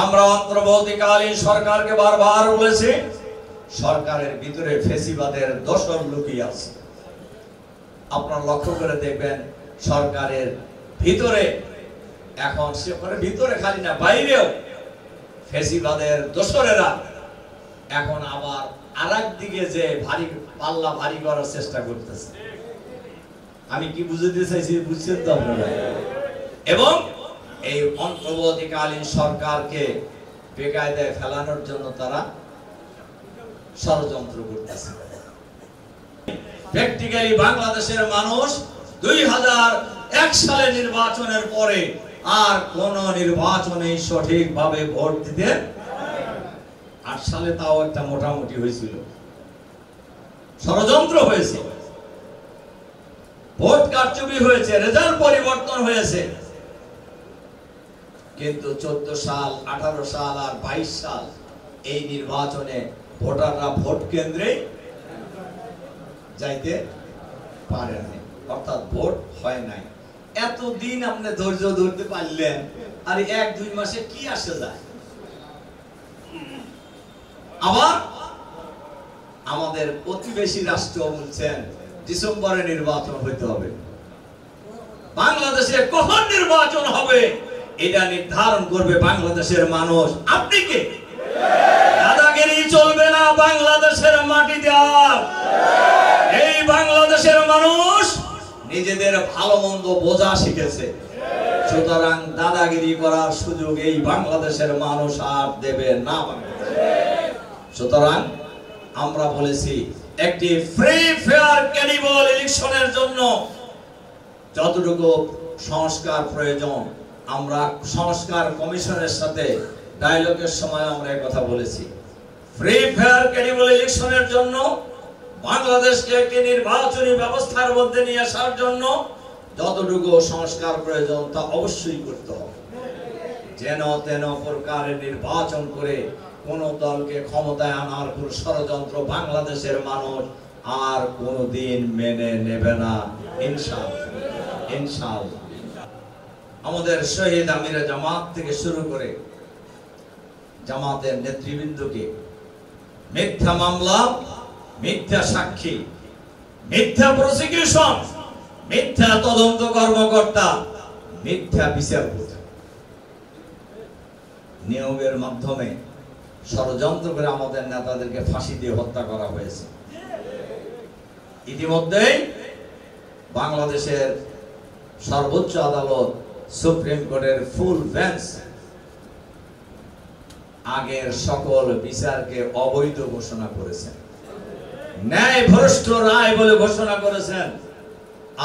আমরা অন্তর্বর্তীকালীন সরকারকে বারবার বলেছি, সরকারের ভিতরে ফ্যাসিবাদের দোসর লুকিয়ে আছে। আপনারা লক্ষ্য করে দেখবেন সরকারের ভিতরে এখন সেখানে ভিতরে খালি না বাইরেও ফ্যাসিবাদের দোসরেরা এখন আবার আরেক দিকে যে ভারী পাল্লা ভারী করার চেষ্টা করতেছে। আমি কি বুঝাতে চাইছি বুঝছেন তো আপনারা? এবং এই অন্তর্বর্তীকালীন সরকারকে বেকায়দায় ফেলানোর জন্য তারা ষড়যন্ত্র করতেছে। প্র্যাকটিক্যালি বাংলাদেশের মানুষ 2001 সালে নির্বাচনের পরে আর কোন নির্বাচনে সঠিকভাবে ভোট দিতে 8 সালে তাও একটা মোটামুটি হয়েছিল, ষড়যন্ত্র হয়েছে, ভোট কারচুপি হয়েছে, রেজাল্ট পরিবর্তন হয়েছে। কিন্তু 14 সাল, 18 সাল আর 22 সাল এই নির্বাচনে ভোটাররা ভোট কেন্দ্রে যাইতে পারে নাই, অর্থাৎ ভোট হয় নাই। এতদিন আপনি ধৈর্য ধরতে পারলেন, আর 1-2 মাসে কি আসে যায়? আবার আমাদের প্রতিবেশী রাষ্ট্র বলছেন ডিসেম্বরে নির্বাচন হইতে হবে। বাংলাদেশে কখন নির্বাচন হবে এটা নির্ধারণ করবে বাংলাদেশের মানুষ। আপনি কে? দাদাগিরি চলবে না বাংলাদেশের মাটিতে। আর এই বাংলাদেশের মানুষ নিজেদের ভালো মন্দ বোঝা শিখেছে, সুতরাং দাদাগিরি করার সুযোগ এই বাংলাদেশের মানুষ আর দেবে না। সুতরাং আমরা বলেছি একটি ফ্রি ফেয়ার ক্রেডিবল ইলেকশনের জন্য যতটুকু সংস্কার প্রয়োজন, আমরা সংস্কার কমিশনের সাথে ডায়ালগের সময় আমরা এই কথা বলেছি। ফ্রি ফেয়ার ক্রেডিবল ইলেকশনের জন্য বাংলাদেশকে একটি নির্বাচনী ব্যবস্থার মধ্যে নিয়ে আসার জন্য যতটুকু সংস্কার প্রয়োজন তা অবশ্যই করতে হবে। যেন তেন প্রকারের নির্বাচন করে কোন দলকে ক্ষমতায় আনার কোন ষড়যন্ত্র বাংলাদেশের মানুষ আর কোনদিন মেনে নেবে না, ইনশাআল্লাহ। ইনশাআল্লাহ আমাদের শহীদ আমিরে জামাত থেকে শুরু করে জামাতের নেতৃবৃন্দকে মিথ্যা মামলা, মিথ্যা সাক্ষী, মিথ্যা প্রসিকিউশন, মিথ্যা তদন্ত কর্মকর্তা, মিথ্যা বিচারপতি নিয়োগের মাধ্যমে ষড়যন্ত্র করে আমাদের নেতাদেরকে ফাঁসি দিয়ে হত্যা করা হয়েছে। ইতিমধ্যেই বাংলাদেশের সর্বোচ্চ আদালত সুপ্রিম কোর্টের ফুল বেঞ্চ আগের সকল বিচারকে অবৈধ ঘোষণা করেছেন, ন্যায় ভ্রষ্ট রায় বলে ঘোষণা করেছেন।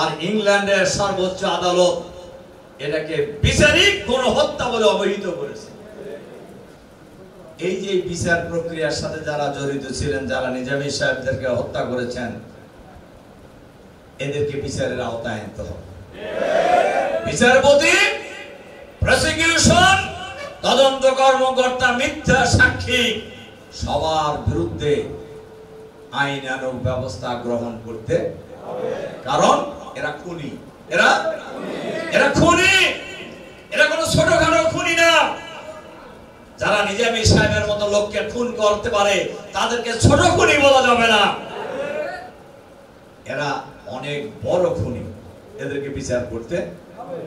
আর ইংল্যান্ডের সর্বোচ্চ আদালত এটাকে বিচারিক গণহত্যা বলে অবহিত করেছে। এই যে বিচার প্রক্রিয়ার সাথে যারা জড়িত ছিলেন, যারা নিজামী সাহেবদেরকে হত্যা করেছেন, এদেরকে বিচারের আওতায় আনতে হবে। বিচারপতি, প্রসিকিউশন, তদন্ত কর্মকর্তা, মিথ্যা সাক্ষী সবার বিরুদ্ধে আইনানুগ ব্যবস্থা গ্রহণ করতে হবে। কারণ এরা খুনি, এরা খুনি, এরা কোনো ছোটখাটো খুনি না। যারা নিজামী সাহেবের মতো লোককে খুন করতে পারে তাদেরকে ছোট খুনি বলা যাবে না, এরা অনেক বড় খুনি, এদেরকে বিচার করতে হবে।